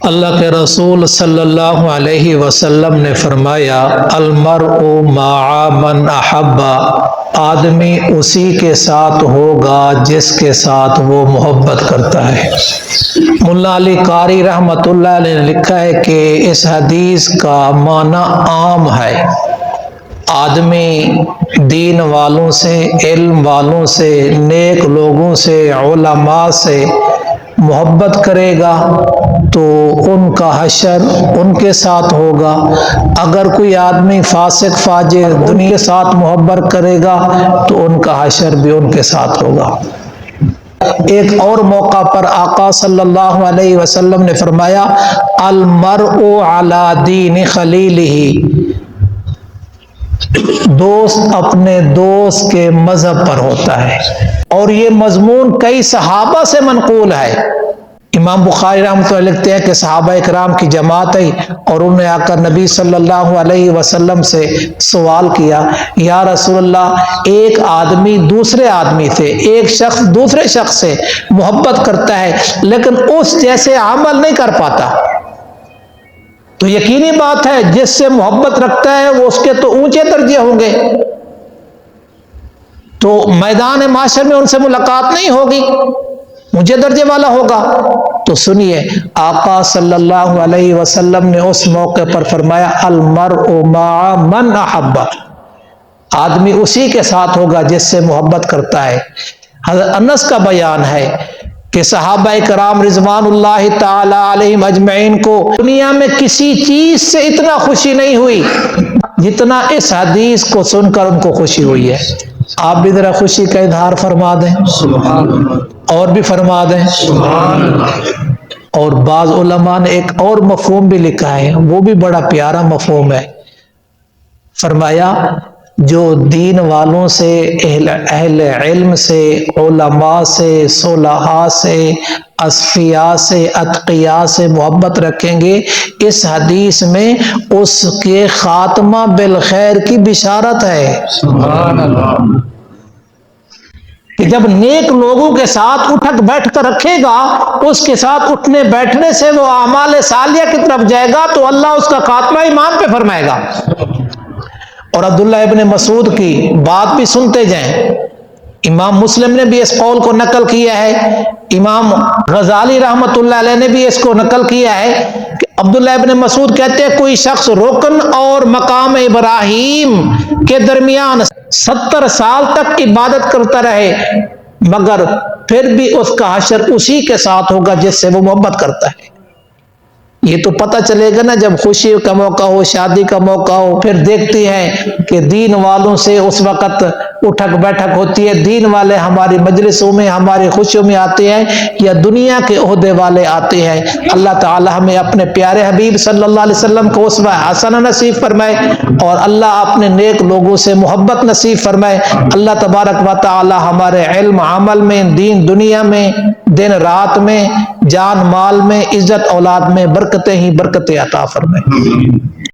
اللہ کے رسول صلی اللہ علیہ وسلم نے فرمایا المرء مع من احب، آدمی اسی کے ساتھ ہوگا جس کے ساتھ وہ محبت کرتا ہے۔ ملا علی قاری رحمۃ اللہ علیہ نے لکھا ہے کہ اس حدیث کا معنی عام ہے، آدمی دین والوں سے، علم والوں سے، نیک لوگوں سے، علماء سے محبت کرے گا تو ان کا حشر ان کے ساتھ ہوگا۔ اگر کوئی آدمی فاسق فاجر دنیا کے ساتھ محبت کرے گا تو ان کا حشر بھی ان کے ساتھ ہوگا۔ ایک اور موقع پر آقا صلی اللہ علیہ وسلم نے فرمایا المرء علی دین خلیلہ، دوست اپنے دوست کے مذہب پر ہوتا ہے، اور یہ مضمون کئی صحابہ سے منقول ہے۔ امام بخاری رحمۃ اللہ لکھتے ہیں کہ صحابہ اکرام کی جماعت ہے اور انہوں نے آ کر نبی صلی اللہ علیہ وسلم سے سوال کیا، یا رسول اللہ، ایک آدمی دوسرے آدمی سے، ایک شخص دوسرے شخص سے محبت کرتا ہے لیکن اس جیسے عمل نہیں کر پاتا، تو یقینی بات ہے جس سے محبت رکھتا ہے وہ اس کے تو اونچے درجے ہوں گے، تو میدان معاشر میں ان سے ملاقات نہیں ہوگی، اونچے درجے والا ہوگا۔ تو سنیے، آقا صلی اللہ علیہ وسلم نے اس موقع پر فرمایا المرء مع من احب، آدمی اسی کے ساتھ ہوگا جس سے محبت کرتا ہے۔ حضرت انس کا بیان ہے کہ صحابہ کرام رضوان اللہ تعالی علیہم اجمعین کو دنیا میں کسی چیز سے اتنا خوشی نہیں ہوئی جتنا اس حدیث کو سن کر ان کو خوشی ہوئی ہے۔ آپ بھی ذرا خوشی کا اظہار فرما دیں، اور بھی فرما دیں۔ اور بعض علماء نے ایک اور مفہوم بھی لکھا ہے، وہ بھی بڑا پیارا مفہوم ہے۔ فرمایا جو دین والوں سے، اہل علم سے، علماء سے، صلحاء سے، اصفیاء سے، اتقیاء سے محبت رکھیں گے، اس حدیث میں اس کے خاتمہ بالخیر کی بشارت ہے۔ سبحان اللہ۔ کہ جب نیک لوگوں کے ساتھ اٹھک بیٹھ کر رکھے گا، اس کے ساتھ اٹھنے بیٹھنے سے وہ اعمال صالحہ کی طرف جائے گا تو اللہ اس کا خاتمہ ایمان پہ فرمائے گا۔ اور عبداللہ ابن مسعود کی بات بھی سنتے جائیں، امام مسلم نے بھی اس قول کو نقل کیا ہے، امام غزالی رحمۃ اللہ علیہ نے بھی اس کو نقل کیا ہے کہ عبداللہ ابن مسعود کہتے ہیں کوئی شخص رکن اور مقام ابراہیم کے درمیان 70 سال تک عبادت کرتا رہے مگر پھر بھی اس کا حشر اسی کے ساتھ ہوگا جس سے وہ محبت کرتا ہے۔ یہ تو پتہ چلے گا نا جب خوشی کا موقع ہو، شادی کا موقع ہو، پھر دیکھتے ہیں کہ دین والوں سے اس وقت اٹھک بیٹھک ہوتی ہے، دین والے ہماری مجلسوں میں، ہماری خوشیوں میں آتے ہیں یا دنیا کے عہدے والے آتے ہیں۔ اللہ تعالی ہمیں اپنے پیارے حبیب صلی اللہ علیہ وسلم کو اسوہ حسنہ نصیب فرمائے اور اللہ اپنے نیک لوگوں سے محبت نصیب فرمائے۔ اللہ تبارک و تعالی ہمارے علم عمل میں، دین دنیا میں، دن رات میں، جان مال میں، عزت اولاد میں برکتیں ہی برکتیں عطا فرمائے۔